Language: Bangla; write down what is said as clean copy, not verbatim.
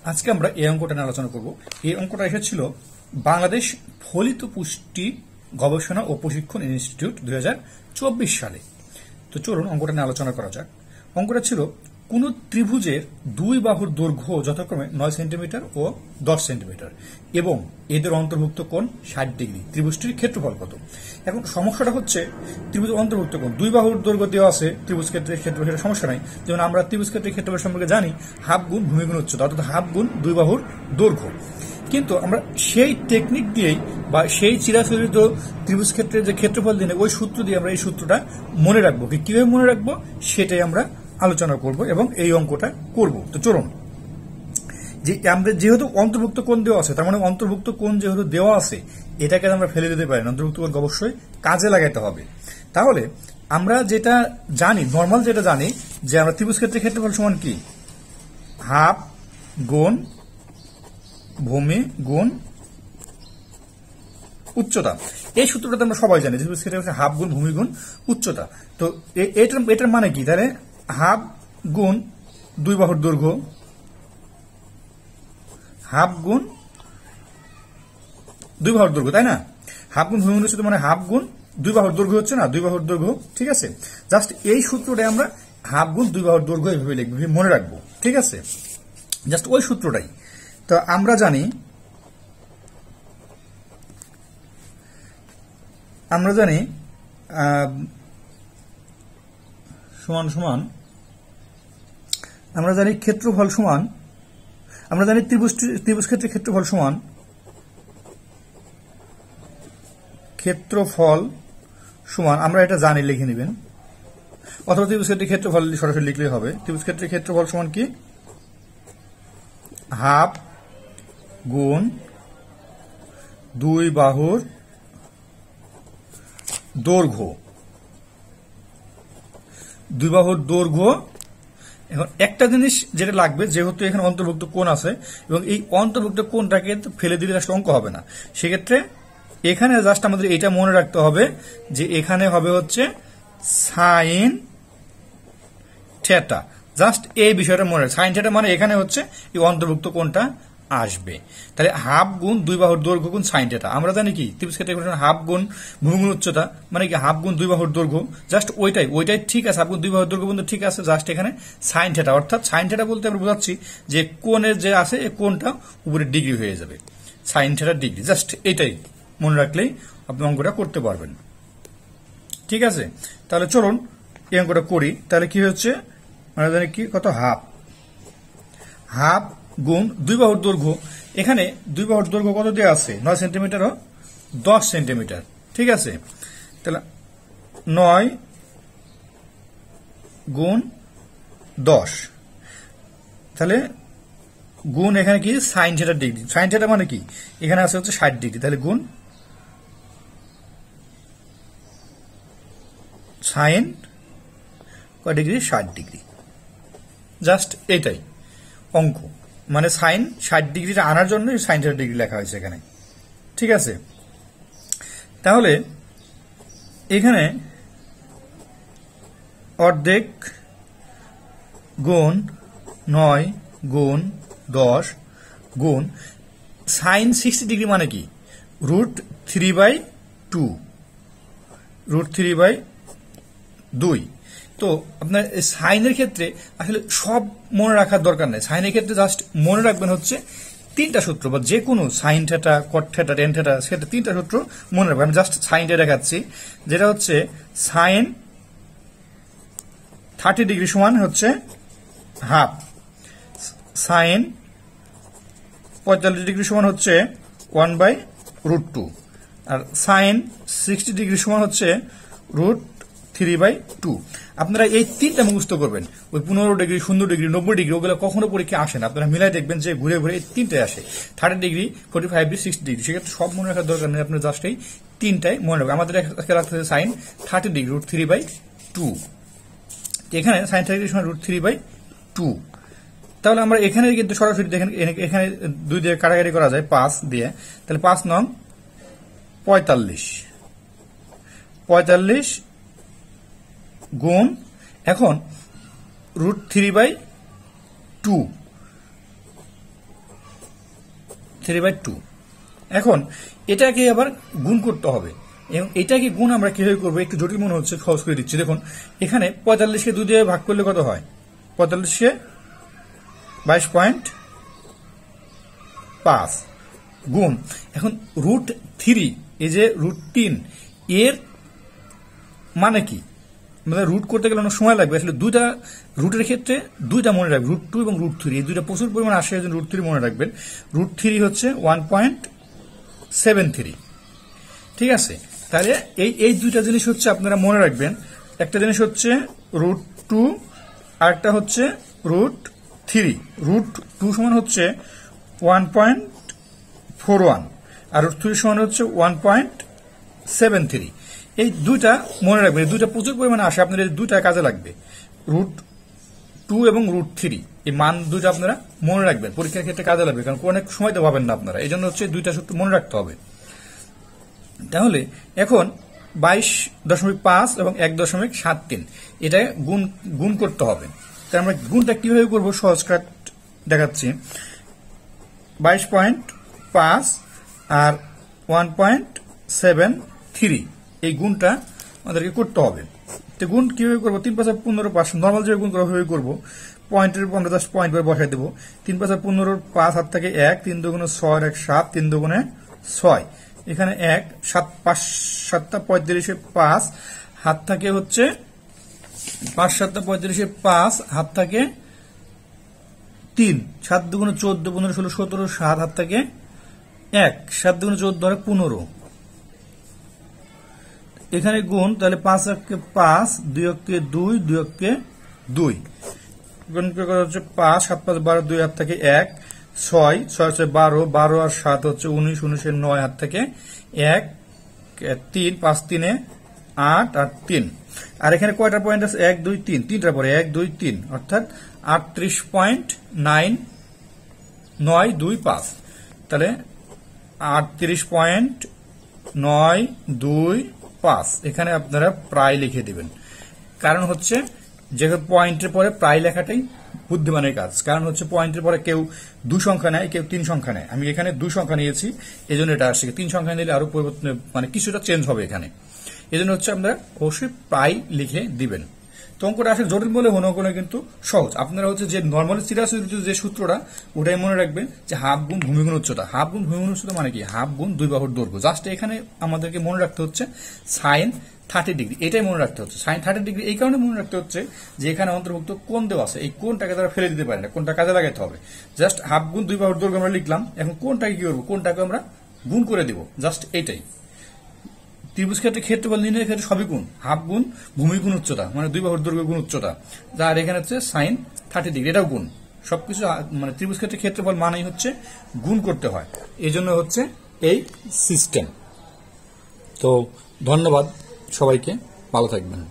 আজকে আমরা এই অঙ্কটা নিয়ে আলোচনা করব। এই অঙ্কটা এসেছিল বাংলাদেশ ফলিত পুষ্টি গবেষণা ও প্রশিক্ষণ ইনস্টিটিউট 2024 সালে। তো চলুন অঙ্কটা নিয়ে আলোচনা করা যাক। অঙ্কটা ছিল কোন ত্রিভুজের দুই বাহুর দৈর্ঘ্য যথাক্রমে 9 সেন্টিমিটার ও 10 সেন্টিমিটার এবং এদের অন্তর্ভুক্ত কোণ 60 ডিগ্রি। ত্রিভুজটির ক্ষেত্রফল কত? এখন সমস্যাটা হচ্ছে ত্রিভুজের অন্তর্ভুক্ত কোণ দুই বাহুর দৈর্ঘ্য দেওয়া আছে, ত্রিভুজ ক্ষেত্রের ক্ষেত্রফল সেটা সমস্যা নাই। যেমন আমরা ত্রিভুজ ক্ষেত্রের ক্ষেত্রফল সম্পর্কে জানি হাফ গুণ ভূমি গুণ উচ্চতা, অর্থাৎ হাফ গুণ দুই বাহুর দৈর্ঘ্য। কিন্তু আমরা সেই টেকনিক দিয়েই বা সেই চিরাচরিত ত্রিভুজ ক্ষেত্রের যে ক্ষেত্রফল দিয়ে ওই সূত্র দিয়ে আমরা এই সূত্রটা মনে রাখবো। কিভাবে মনে রাখবো সেটাই আমরা আলোচনা করব এবং এই অঙ্কটা করব। তো চলুন, যে আমরা যেহেতু অন্তর্ভুক্ত কোণ দেওয়া আছে, তার মানে অন্তর্ভুক্ত কোণ যেহেতু দেওয়া আছে এটাকে আমরা ফেলে দিতে পারি না, অন্তর্ভুক্ত কোণ অবশ্যই কাজে লাগাইতে হবে। তাহলে আমরা যেটা জানি, নর্মাল যেটা জানি যে আমরা ত্রিভুজ ক্ষেত্রের ক্ষেত্রফল সমান কি, হাফ গুণ ভূমি গুণ উচ্চতা। এই সূত্রটা আমরা সবাই জানি, ত্রিভুজ ক্ষেত্রে হাফ গুণ ভূমি গুণ উচ্চতা। তো এটার মানে কি, তাহলে হাফ গুণ দুই বাহুর দৈর্ঘ্য, হাফ গুণ দুই বাহুর দৈর্ঘ্য, তাই না? হাফ গুণ ভূমি গুণ উচ্চতা মানে হাফ গুণ দুই বাহুর দৈর্ঘ্য হচ্ছে না, দুই বাহুর দৈর্ঘ্য। ঠিক আছে, জাস্ট এই সূত্রটাই আমরা হাফ গুণ দুই বাহুর দৈর্ঘ্য এইভাবে লিখবো, মনে রাখবো। ঠিক আছে, জাস্ট ওই সূত্রটাই। তো আমরা জানি সমান সমান, আমরা জানি ক্ষেত্রফল সমান, আমরা জানি ত্রিভুজ ক্ষেত্রের ক্ষেত্রফল সমান আমরা এটা জানি, লিখে নেবেন। অথবা ত্রিভুজ ক্ষেত্রের ক্ষেত্রফল সরাসরি লিখলেই হবে। ত্রিভুজ ক্ষেত্রের ক্ষেত্রফল সমান কি, হাফ গুণ দুই বাহুর দৈর্ঘ্য, দুই বাহুর দৈর্ঘ্য। এখন একটা জিনিস যেটা লাগবে, যেহেতু এখানে অন্তর্ভুক্ত কোণ আছে এবং এই অন্তর্ভুক্ত কোণটাকে ফেলে দিলে জাস্ট অঙ্ক হবে না, সেক্ষেত্রে এখানে জাস্ট আমাদের এটা মনে রাখতে হবে যে এখানে হবে হচ্ছে সাইন থিটা। জাস্ট এই বিষয়টা মনে রাখবে, সাইন থিটা মানে এখানে হচ্ছে এই অন্তর্ভুক্ত কোণটা আসবে। তাহলে হাফ গুণ দুই বাহুর দৈর্ঘ্য গুণ সাইন থিটা। আমরা জানি কি ত্রিভুজ ক্ষেত্রে হাফ গুণ ভূমি গুণ উচ্চতা মানে কি হাফ গুণ দুই বাহুর দৈর্ঘ্য, জাস্ট ওইটাই ঠিক আছে। হাফ গুণ দুই বাহুর দৈর্ঘ্য বন্ধু ঠিক আছে, জাস্ট এখানে সাইন থিটা, অর্থাৎ সাইন থিটা বলতে আমরা বোঝাচ্ছি যে কোণের যে আছে এই কোণটা উপরে ডিগ্রি হয়ে যাবে, সাইন থিটা ডিগ্রি। জাস্ট এটাই মনে রাখলেই আপনি অঙ্কটা করতে পারবেন। ঠিক আছে, তাহলে চলুন এই অঙ্কটা করি। তাহলে কি হচ্ছে, আমরা জানি কি কত, হাফ গুণ দুই বাহুর দৈর্ঘ্য। এখানে দুই বাহুর দৈর্ঘ্য কত দেওয়া আছে, 9 সেন্টিমিটার ও 10 সেন্টিমিটার। ঠিক আছে, তাহলে 9 গুণ 10, তাহলে গুণ এখানে কি sine theta degree. Sine theta মানে কি, এখানে আছে হচ্ছে 60 ডিগ্রি, তাহলে গুণ সাইন কয় ডিগ্রি, 60 ডিগ্রি। জাস্ট এটাই অঙ্ক, মানে সাইন 60 ডিগ্রিটা আনার জন্য সাইন থিটা ডিগ্রি লেখা হয়েছে এখানে। ঠিক আছে, তাহলে এখানে অর্ধেক গুণ 9 গুণ 10 গুণ সাইন 60 ডিগ্রি মানে কি, √3/2, √3/2। তো আপনার সাইনের ক্ষেত্রে আসলে সব মনে রাখার দরকার নেই। সাইনের ক্ষেত্রে জাস্ট মনে রাখবেন হচ্ছে তিনটা সূত্র, বা যে কোনো সাইন থিটা, কট থিটা, টেন থিটা, সেটা তিনটা সূত্র মনে রাখবেন। আমি জাস্ট সাইনটা দেখাচ্ছি, যেটা হচ্ছে সাইন 30 ডিগ্রি সমান হচ্ছে হাফ, সাইন 45 ডিগ্রি সমান হচ্ছে 1/√2, আর সাইন 60 ডিগ্রি সমান হচ্ছে √3/2। আপনারা এই তিনটা মুখস্থ করবেন। ওই 15 ডিগ্রি, 0 ডিগ্রি, 90 ডিগ্রি ওগুলো কখনো পরীক্ষা আসে না। আপনারা মিলাই দেখবেন যে ঘুরে ঘুরে এই তিনটাই আসে, 30 ডিগ্রি, 45 ডিগ্রি, 60 ডিগ্রি। সেক্ষেত্রে সব মনে রাখার দরকার নেই, আপনার জাস্ট এই তিনটাই মনে রাখবেন। আমাদের রাখতে হবে সাইন 30 ডিগ্রি √3/2, এখানে সাইন 30 ডিগ্রি সমান √3/2। তাহলে আমরা এখানে কিন্তু সরাসরি দেখেন, এখানে 2 দিয়ে কাটাকাটি করা যায় 5 দিয়ে, তাহলে 5 নং 45 গুণ, এখন √3/2 3/2। এখন এটাকে আবার গুণ করতে হবে, এবং এটাকে গুণ আমরা কিভাবে করবো একটু জটিল মনে হচ্ছে, সহজ করে দিচ্ছি। দেখুন এখানে 45কে 2 দিয়ে ভাগ করলে কত হয়, 45কে 22.5 গুণ, এখন √3, এই যে √3 এর মানে কি, মানে রুট করতে গেলে অনেক সময় লাগবে। আসলে দুইটা রুটের ক্ষেত্রে দুইটা মনে রাখবেন, √2 এবং √3, এই দুইটা প্রচুর পরিমাণ আসে, √3 মনে রাখবেন। √3 হচ্ছে 1.73, ঠিক আছে। তাহলে এই দুইটা জিনিস হচ্ছে আপনারা মনে রাখবেন। একটা জিনিস হচ্ছে √2, আরেকটা হচ্ছে √3। √2 সমান হচ্ছে 1.41 আর √3 সমান হচ্ছে 1.73। এই দুইটা মনে রাখবেন, দুইটা প্রচুর পরিমাণে আসে, আপনাদের দুইটা কাজে লাগবে। √2 এবং √3 এই মান দুইটা আপনারা মনে রাখবেন, পরীক্ষার ক্ষেত্রে কাজে লাগবে, কারণ অনেক সময় তো পাবেন না আপনারা, এই জন্য হচ্ছে দুইটা সূত্র মনে রাখতে হবে। তাহলে এখন 22.5 এবং 1.73 এটা গুণ করতে হবে। তাই আমরা গুণটা কিভাবে করবো সহজ কাট দেখাচ্ছি। 22.5 আর 1.73 এই গুণটা আমাদেরকে করতে হবে। তো গুণ কিভাবে করবো, 3 × 15 5 নর্মাল যেভাবে গুণ করা ভাবে করবো। পয়েন্টের 15 জাস্ট পয়েন্ট করে বসাই দেবো। 3 × 15 5 হাত থেকে 1, 3 × 6 1 7, 3 × 6, এখানে 1 7 5 7 35 5 হাত থাকে হচ্ছে 5 7 35 5 হাত থাকে 3, 7 × 14 15 16 17 7 হাত থাকে 1, 7 × 14 15, এখানে গুণ, তাহলে 5 × 5 2 × 2 2 × 2 গুণ করা হচ্ছে 5 7 5 12 2 হাত থেকে 1 6 6 6 12 12 আর 7 হচ্ছে 19 19 9 হাত থেকে 1 3 5 3 8 আর 3, আর এখানে কয়টা পয়েন্ট আছে 1 2 3 তিনটার পরে 1 2 3 অর্থাৎ 38.925। তাহলে 38.925 এখানে আপনারা প্রায় লিখে দিবেন। কারণ হচ্ছে যে পয়েন্টের পরে প্রায় লেখাটাই বুদ্ধিমানের কাজ, কারণ হচ্ছে পয়েন্টের পরে কেউ 2 সংখ্যা নেয়, কেউ 3 সংখ্যা নেয়। আমি এখানে 2 সংখ্যা নিয়েছি, এই জন্য এটা আসছে। 3 সংখ্যা নিলে আরো পরিবর্তন, মানে কিছুটা চেঞ্জ হবে এখানে, এই জন্য হচ্ছে আমরা অবশ্যই প্রায় লিখে দিবেন। তো অঙ্কটা আসলে জটিল বলে মনে কোনো কিন্তু সহজ। আপনারা হচ্ছে যে নর্মালি সিরিয়াস যে সূত্রটা ওটাই মনে রাখবেন, যে হাফ গুণ ভূমি গুণ উচ্চতা। হাফ গুণ ভূমি গুণ উচ্চতা মানে কি, হাফ গুণ 2 বাহুর দৈর্ঘ্য। জাস্ট এখানে আমাদেরকে মনে রাখতে হচ্ছে sin 30 ডিগ্রি, এটাই মনে রাখতে হচ্ছে। sin 30 ডিগ্রি এই কারণে মনে রাখতে হচ্ছে যে এখানে অন্তর্ভুক্ত কোণ দেওয়া আছে, এই কোণটাকে তারা ফেলে দিতে পারে না, কোণটা কাজে লাগাতে হবে। জাস্ট হাফ গুণ 2 বাহুর দৈর্ঘ্য আমরা লিখলাম, এখন কোণটাকে কি করবো, কোণটাকে আমরা গুণ করে দিব, জাস্ট এইটাই। ত্রিভুজ ক্ষেত্রে ক্ষেত্রফল নির্ণয়ের ক্ষেত্রে সবই গুণ, হাফ গুণ ভূমি গুণ উচ্চতা মানে 2 বাহুর দৈর্ঘ্য গুণ উচ্চতা, যার এখানে হচ্ছে sin 30 ডিগ্রি, এটাও গুণ। সবকিছু মানে ত্রিভুজ ক্ষেত্রে ক্ষেত্রফল মানেই হচ্ছে গুণ করতে হয়, এই জন্য হচ্ছে এই সিস্টেম। তো ধন্যবাদ সবাইকে, ভালো থাকবেন।